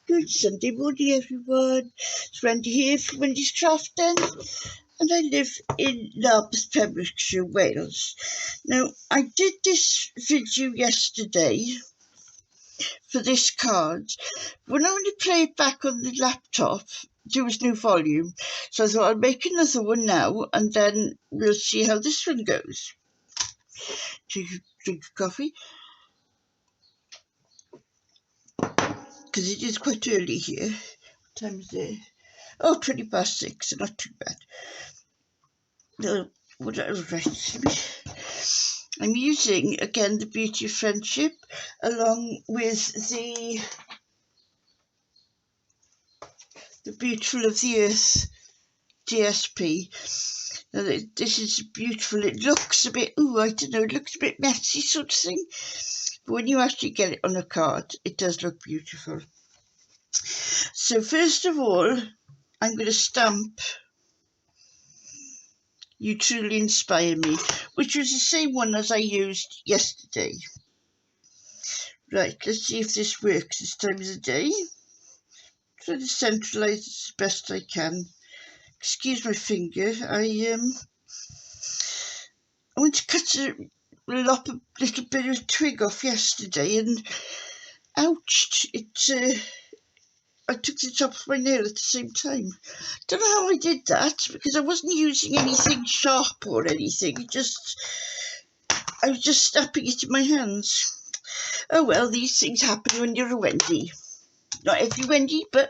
Good Sunday morning, everyone. It's Wendy here from Wendy's Crafting, and I live in Narberth, Pembrokeshire, Wales. Now, I did this video yesterday for this card. When I want to play it back on the laptop, there was no volume. So I thought I'll make another one now, and then we'll see how this one goes. Take a drink of coffee, because it is quite early here. What time is it? Oh, 6:20, so not too bad. No, right. I'm using, again, the Beauty of Friendship, along with the Beautiful of the Earth DSP. Now, this is beautiful. It looks a bit, I don't know, it looks a bit messy sort of thing. But when you actually get it on a card, it does look beautiful. So first of all, I'm going to stamp You Truly Inspire Me, which was the same one as I used yesterday. Right, let's see if this works this time of the day. Try to centralise it as best I can. Excuse my finger. I went to cut a little bit of twig off yesterday, and ouch! I took the top of my nail at the same time. Don't know how I did that, because I wasn't using anything sharp or anything. I was just snapping it in my hands. Oh well, these things happen when you're a Wendy. Not every Wendy, but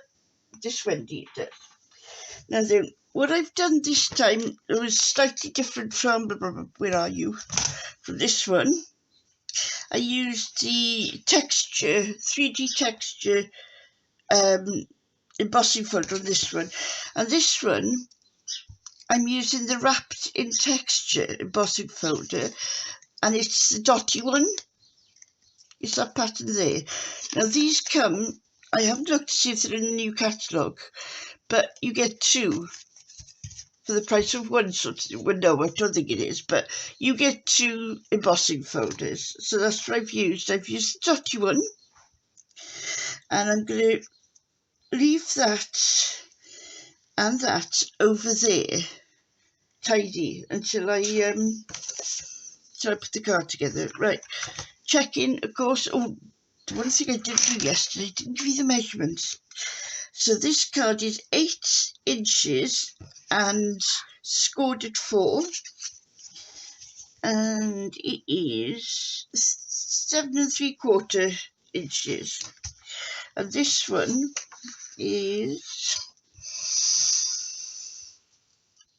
this Wendy it does. Now then, what I've done this time was slightly different from, where are you? From this one. I used the texture, 3D texture embossing folder on this one. And this one, I'm using the wrapped in texture embossing folder, and it's the dotty one. It's that pattern there. Now these come, I haven't looked to see if they're in the new catalogue, but you get two for the price of one sort of, well, no, I don't think it is, but you get two embossing folders. So that's what I've used. I've used the dotty one, and I'm going to leave that and that over there tidy until I put the card together. Right, checking, of course. Oh, the one thing I didn't do yesterday, I didn't give you the measurements. So this card is 8 inches and scored at 4, and it is 7 3/4 inches, and this one is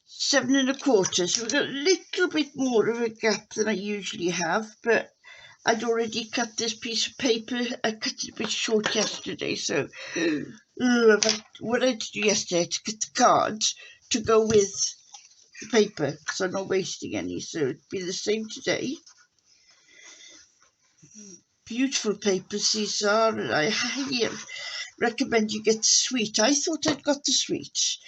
7 1/4. So we've got a little bit more of a gap than I usually have, but I'd already cut this piece of paper. I cut it a bit short yesterday, so what I did yesterday, I had to cut the cards to go with the paper, so I'm not wasting any. So it'd be the same today. Beautiful papers these are. I highly recommend you get the sweet. I thought I'd got the sweet,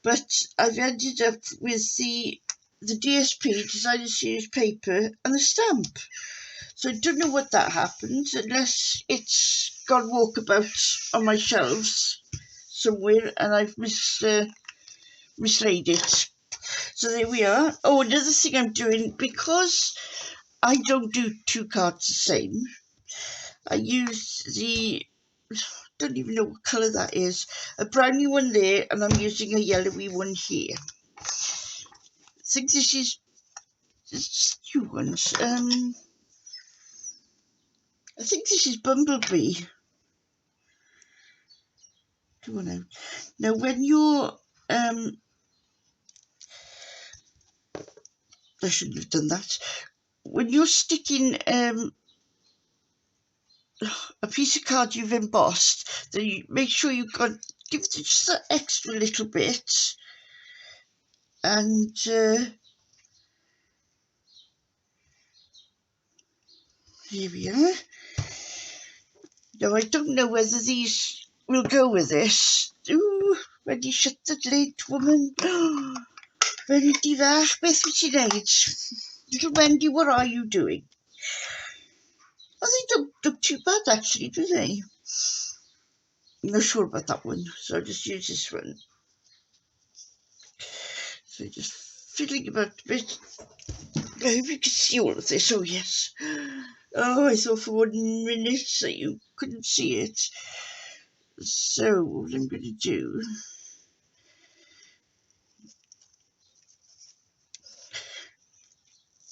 but I've ended up with the DSP, Designer Series paper, and the stamp. So I don't know what that happened, unless it's gone walkabout on my shelves somewhere and I've mislaid it. So there we are. Oh, another thing I'm doing, because I don't do two cards the same, I use the, don't even know what colour that is, a brownie one there, and I'm using a yellowy one here. I think this is new ones. I think this is Bumble Bee. Now when you're I shouldn't have done that. When you're sticking a piece of card you've embossed, then you make sure you've got, give it just that extra little bit, and here we are. Now I don't know whether these will go with this. Ooh, Wendy, shut the lid, woman. Wendy fach, beth wyt ti'n neud? Little Wendy, what are you doing? Oh, they don't look too bad actually, do they? I'm not sure about that one, so I'll just use this one. So just fiddling about a bit. I hope you can see all of this. Oh yes. Oh, I thought for 1 minute that you couldn't see it. So what I'm going to do,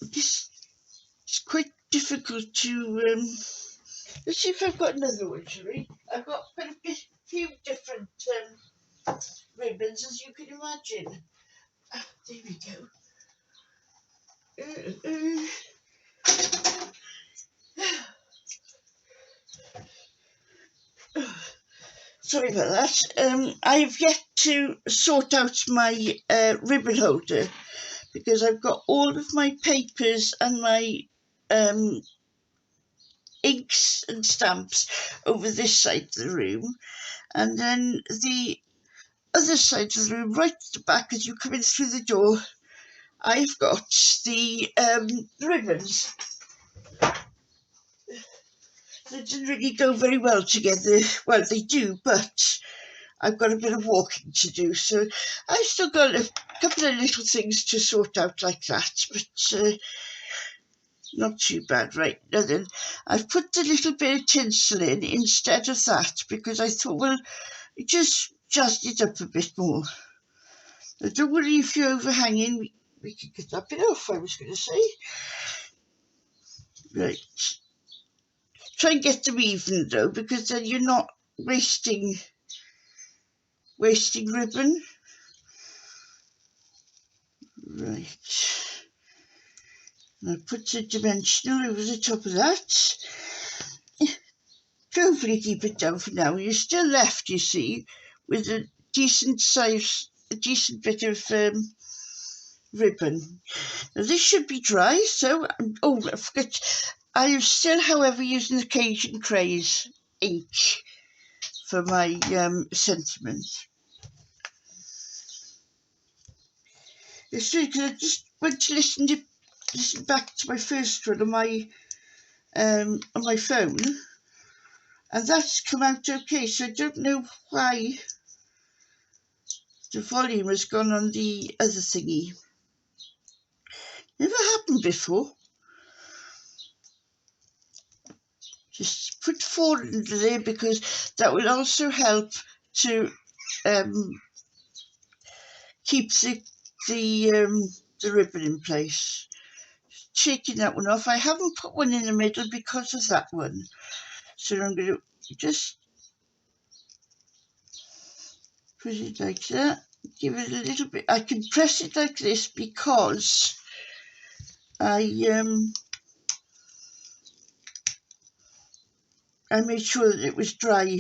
this is quite difficult to, let's see if I've got another one, shall we? I've got quite a few different ribbons, as you can imagine. Ah, there we go. Sorry about that. I've yet to sort out my ribbon holder because I've got all of my papers and my inks and stamps over this side of the room, and then the other side of the room, right at the back as you come in through the door, I've got the ribbons. They didn't really go very well together. Well, they do, but I've got a bit of walking to do, so I've still got a couple of little things to sort out like that, but not too bad. Right, now then, I've put the little bit of tinsel in instead of that because I thought, well, it just jazzed it up a bit more. Now, don't worry if you're overhanging, we can get that bit off, I was going to say. Right. Try and get them even though, because then you're not wasting ribbon. Right. Now put the dimensional over the top of that. Hopefully keep it down for now. You're still left, you see, with a decent bit of ribbon. Now this should be dry, so oh, I forgot. I am still, however, using the Cajun Craze ink for my sentiment. It's true because I just went to listen back to my first one on my phone, and that's come out okay. So I don't know why the volume has gone on the other thingy. Never happened before. Just put 4 into there because that will also help to keep the ribbon in place. Taking that one off. I haven't put one in the middle because of that one. So I'm going to just put it like that. Give it a little bit. I can press it like this because I made sure that it was dry.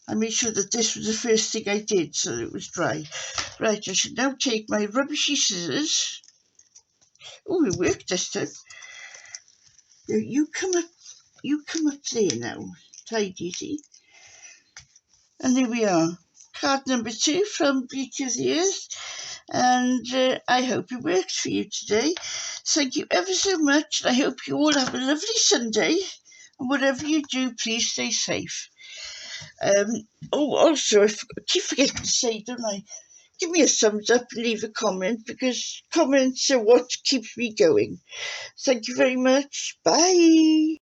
I made sure that this was the first thing I did so that it was dry. Right, I should now take my rubbishy scissors. Oh, it worked this time. Now you come up there now. Tidy, see? And there we are. Card number 2 from Beauty of the Earth. And I hope it works for you today. Thank you ever so much. I hope you all have a lovely Sunday. And whatever you do, please stay safe. Oh, also, I keep forgetting to say, don't I? Give me a thumbs up and leave a comment because comments are what keeps me going. Thank you very much. Bye.